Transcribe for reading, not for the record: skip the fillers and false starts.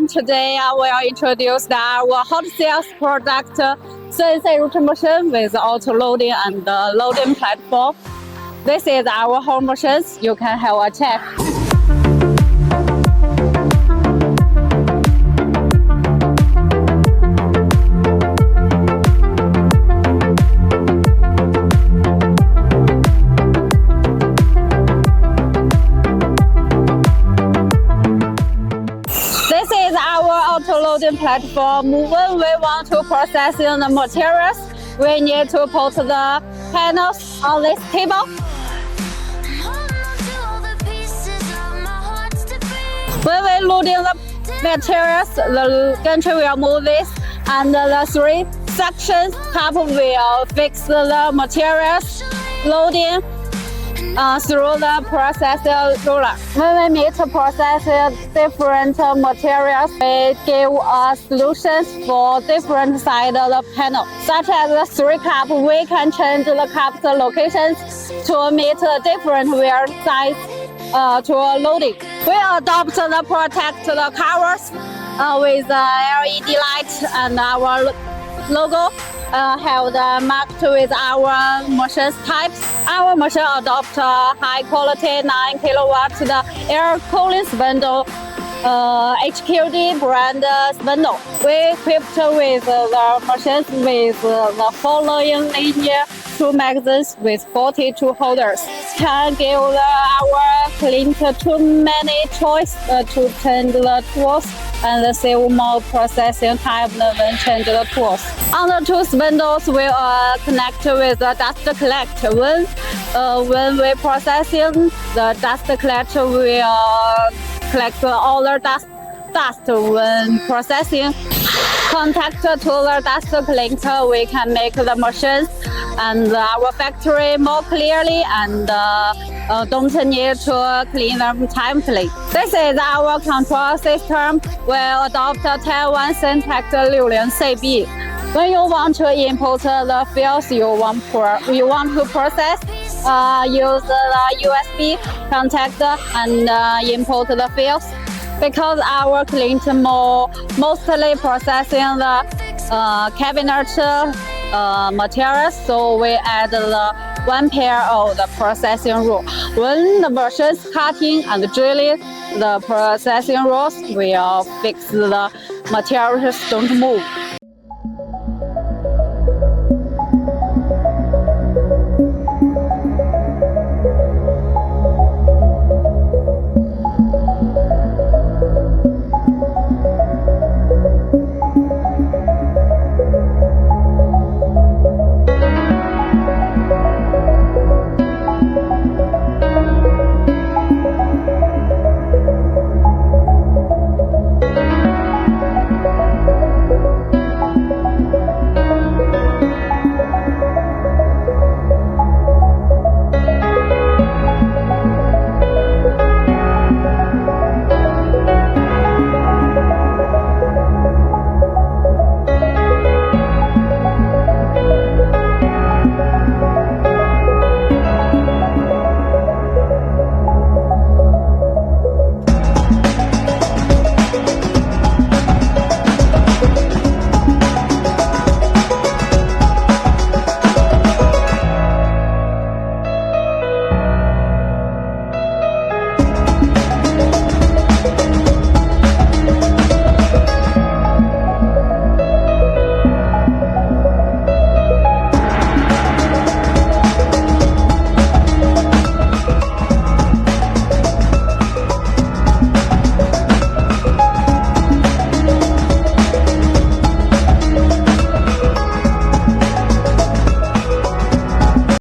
everyone, today I will introduce our hot sales product CNC routing machine with auto loading and loading platform. This is our home machines. You can have a check. This is our auto-loading platform. When we want to process the materials, we need to put the panels on this table. When we loading the materials, the gantry will move this, and the three sections top will fix the materials loading through the processor ruler. When we need to process different materials, we give solutions for different sides of the panel. Such as the 3 cup, we can change the cups locations to meet different wear size to loading. We adopt the protect the covers with LED light, and our logo have the marked with our machine types. Our machine adopt high quality 9 kilowatts the air cooling spindle, HQD brand spindle. We equipped with the machines with the following linear two magazines with 42 holders. Can give our client too many choice to change the tools and save more processing time when change the tools. On the two spindles will connect with the dust collector. When we processing, the dust collector will collect all the dust when processing. Contact to the dust collector, we can make the machines and our factory more clearly and don't need to clean them timely. This is our control system. We adopt Taiwan Syntax 60CB. When you want to input the fields you want to process, use the USB contact and input the fields. Because our client mostly processing the cabinet materials, so we add the one pair of the processing rule. When the machines cutting and drilling, the processing rules will fix the materials don't move.